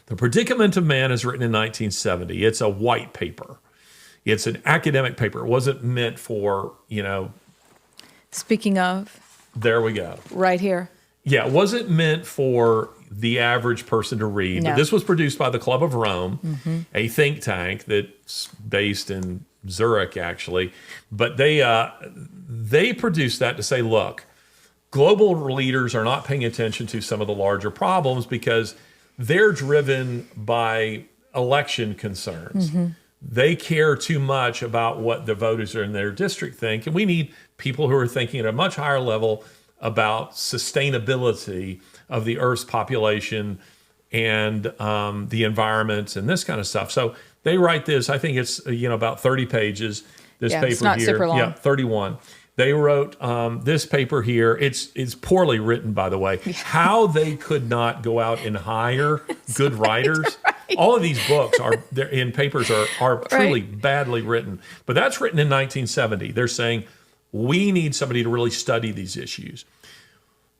The Predicament of Man is written in 1970. It's a white paper. It's an academic paper. It wasn't meant for, Speaking of. There we go. Right here. Yeah, it wasn't meant for the average person to read. No. But this was produced by the Club of Rome, a think tank that's based in Zurich, actually. But they produced that to say, look, global leaders are not paying attention to some of the larger problems because they're driven by election concerns. They care too much about what the voters in their district think. And we need people who are thinking at a much higher level about sustainability of the Earth's population and the environment and this kind of stuff. So they write this. I think it's about 30 pages. This paper it's not here, super long. 31. They wrote this paper here. It's poorly written, by the way. How they could not go out and hire good writers. Right. All of these books in papers are truly badly written. But that's written in 1970. They're saying we need somebody to really study these issues.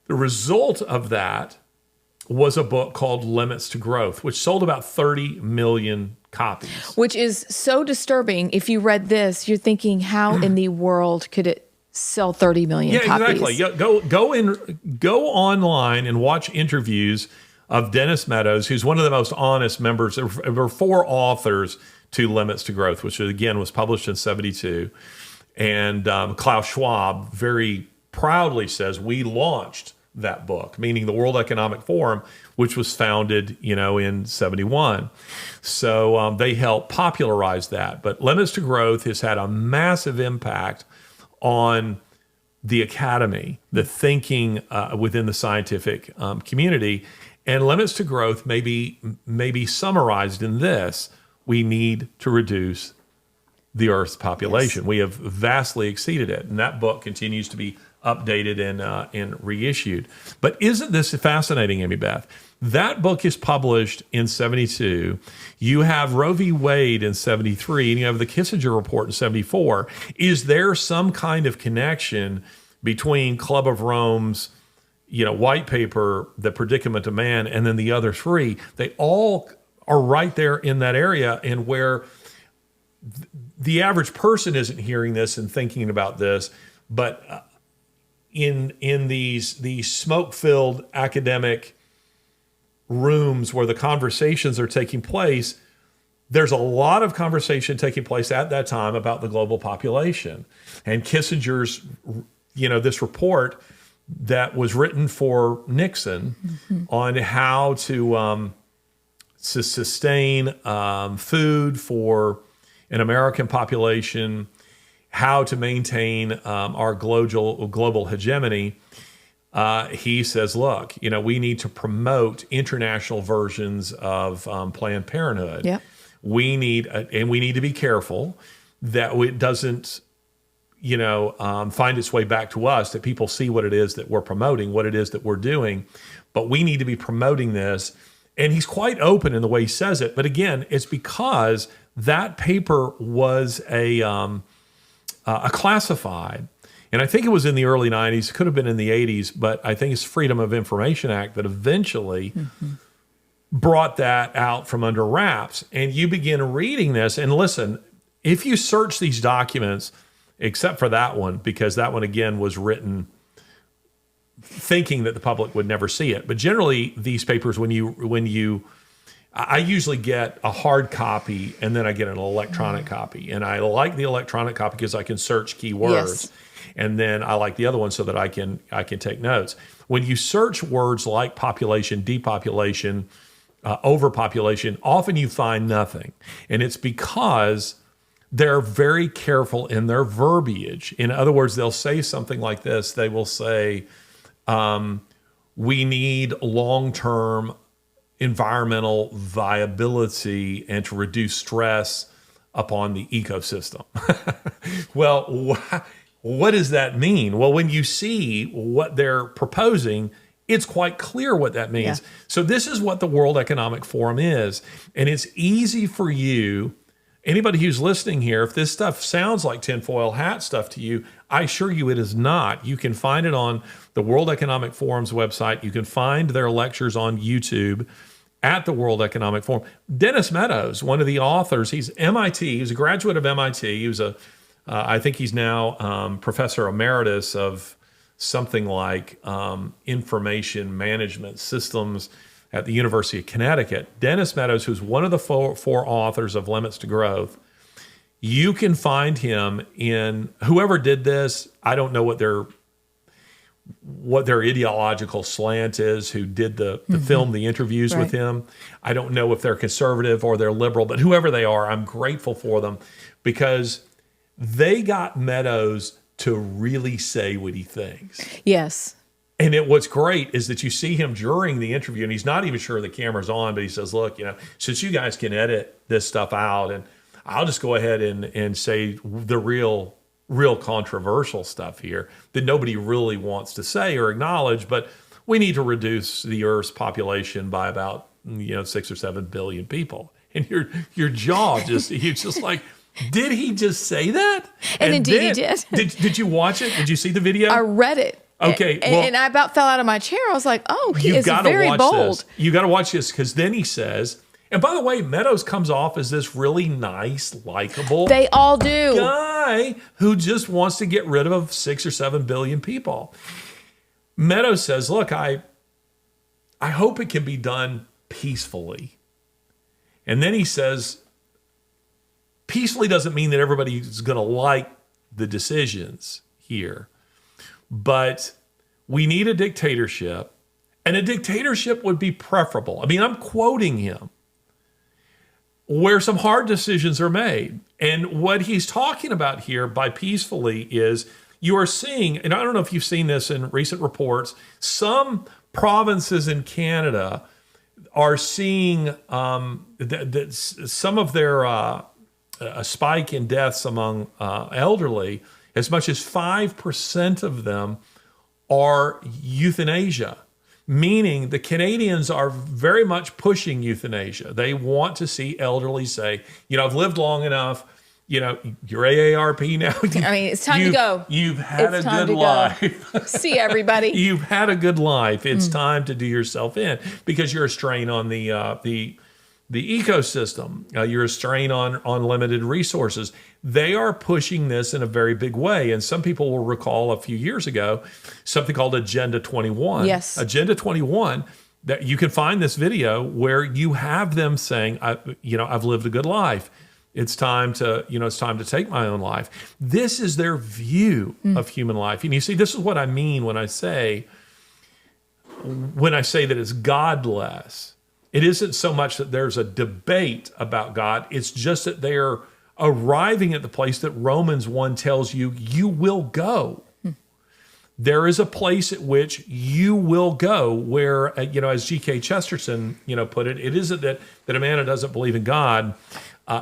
The result of that was a book called Limits to Growth, which sold about 30 million copies. Which is so disturbing. If you read this, you're thinking, how in the world could it sell 30 million copies? Exactly. Go online and watch interviews of Dennis Meadows, who's one of the most honest members. There were 4 authors to Limits to Growth, which again was published in 1972. And Klaus Schwab very proudly says we launched that book, meaning the World Economic Forum, which was founded, in 1971. So they helped popularize that. But Limits to Growth has had a massive impact on the academy, the thinking within the scientific community. And Limits to Growth may be summarized in this: we need to reduce the Earth's population. Yes. We have vastly exceeded it. And that book continues to be updated and reissued. But isn't this fascinating, Amie Beth? That book is published in 1972. You have Roe v. Wade in 1973, and you have the Kissinger report in 1974. Is there some kind of connection between Club of Rome's white paper, The Predicament of Man, and then the other 3? They all are right there in that area, and where the average person isn't hearing this and thinking about this, but in these smoke-filled academic rooms where the conversations are taking place, there's a lot of conversation taking place at that time about the global population. And Kissinger's, this report that was written for Nixon on how to sustain food for an American population, how to maintain our global hegemony. He says, look, we need to promote international versions of Planned Parenthood. Yep. We need to be careful that it doesn't, find its way back to us, that people see what it is that we're promoting, what it is that we're doing. But we need to be promoting this And he's quite open in the way he says it. But again, it's because that paper was a classified. And I think it was in the early 90s, could have been in the 80s, but I think it's Freedom of Information Act that eventually brought that out from under wraps. And you begin reading this, and listen, if you search these documents, except for that one, because that one, again, was written thinking that the public would never see it. But generally, these papers, I usually get a hard copy, and then I get an electronic copy. And I like the electronic copy because I can search keywords. Yes. And then I like the other one so that I can take notes. When you search words like population, depopulation, overpopulation, often you find nothing. And it's because they're very careful in their verbiage. In other words, they'll say something like this. They will say, we need long-term environmental viability and to reduce stress upon the ecosystem. Well, what does that mean? Well, when you see what they're proposing, it's quite clear what that means. Yeah. So this is what the World Economic Forum is. And it's easy for you, anybody who's listening here, if this stuff sounds like tinfoil hat stuff to you, I assure you it is not. You can find it on the World Economic Forum's website. You can find their lectures on YouTube at the World Economic Forum. Dennis Meadows, one of the authors, he's MIT. He was a graduate of MIT. He was I think he's now professor emeritus of something like information management systems at the University of Connecticut. Dennis Meadows, who's one of the four authors of Limits to Growth, you can find him in whoever did this. I don't know what their ideological slant is, who did the film, the interviews with him. I don't know if they're conservative or they're liberal, but whoever they are, I'm grateful for them because they got Meadows to really say what he thinks. Yes. And what's great is that you see him during the interview, and he's not even sure the camera's on, but he says, look, since you guys can edit this stuff out, and I'll just go ahead and say the real controversial stuff here that nobody really wants to say or acknowledge, but we need to reduce the Earth's population by about 6 or 7 billion people. And your jaw you're just like, did he just say that? And indeed he did. Did you watch it? Did you see the video? I read it. Okay. And I about fell out of my chair. I was like, oh, he is very bold. You got to watch this because then he says, and by the way, Meadows comes off as this really nice, likable they all do guy who just wants to get rid of 6 or 7 billion people. Meadows says, look, I hope it can be done peacefully. And then he says, peacefully doesn't mean that everybody's going to like the decisions here, but we need a dictatorship, and a dictatorship would be preferable. I mean, I'm quoting him, where some hard decisions are made. And what he's talking about here by peacefully is you are seeing, and I don't know if you've seen this in recent reports, some provinces in Canada are seeing some of their a spike in deaths among elderly. As much as 5% of them are euthanasia, meaning the Canadians are very much pushing euthanasia. They want to see elderly say, I've lived long enough, you're AARP now. I mean, it's time to go. You've had a good life. See everybody. You've had a good life. It's time to do yourself in because you're a strain on the ecosystem. You're a strain on limited resources. They are pushing this in a very big way. And some people will recall a few years ago something called Agenda 21. Yes. Agenda 21, that you can find this video where you have them saying, I've lived a good life. It's time to take my own life. This is their view of human life. And you see, this is what I mean when I say that it's godless. It isn't so much that there's a debate about God. It's just that they're arriving at the place that Romans 1 tells you, you will go. There is a place at which you will go where, as G.K. Chesterton, put it, it isn't that a man who doesn't believe in God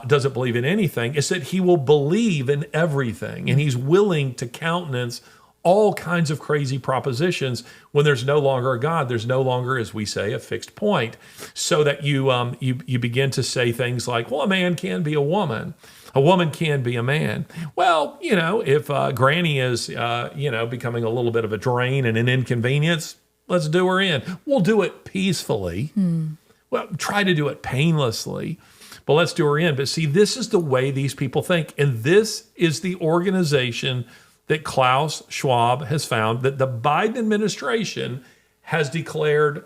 doesn't believe in anything. It's that he will believe in everything, and he's willing to countenance all kinds of crazy propositions when there's no longer a God. There's no longer, as we say, a fixed point. So that you begin to say things like, well, a man can be a woman can be a man. Well, if Granny is, becoming a little bit of a drain and an inconvenience, let's do her in. We'll do it peacefully. Well, try to do it painlessly, but let's do her in. But see, this is the way these people think. And this is the organization that Klaus Schwab has found that the Biden administration has declared,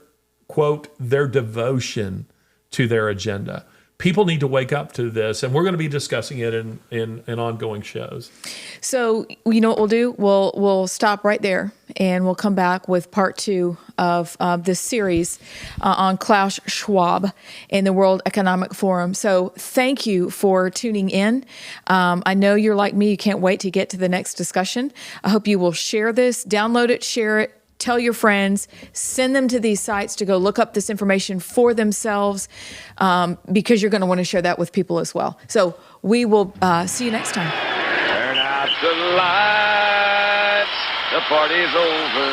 quote, their devotion to their agenda. People need to wake up to this, and we're going to be discussing it in ongoing shows. So, you know what we'll do? We'll stop right there, and we'll come back with part 2 of this series on Klaus Schwab and the World Economic Forum. So thank you for tuning in. I know you're like me. You can't wait to get to the next discussion. I hope you will share this, download it, share it, tell your friends, send them to these sites to go look up this information for themselves, because you're going to want to share that with people as well. So we will see you next time. Turn out the lights, the party's over.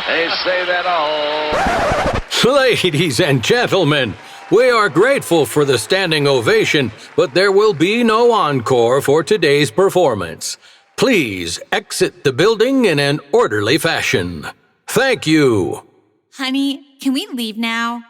They say that all. Ladies and gentlemen, we are grateful for the standing ovation, but there will be no encore for today's performance. Please exit the building in an orderly fashion. Thank you. Honey, can we leave now?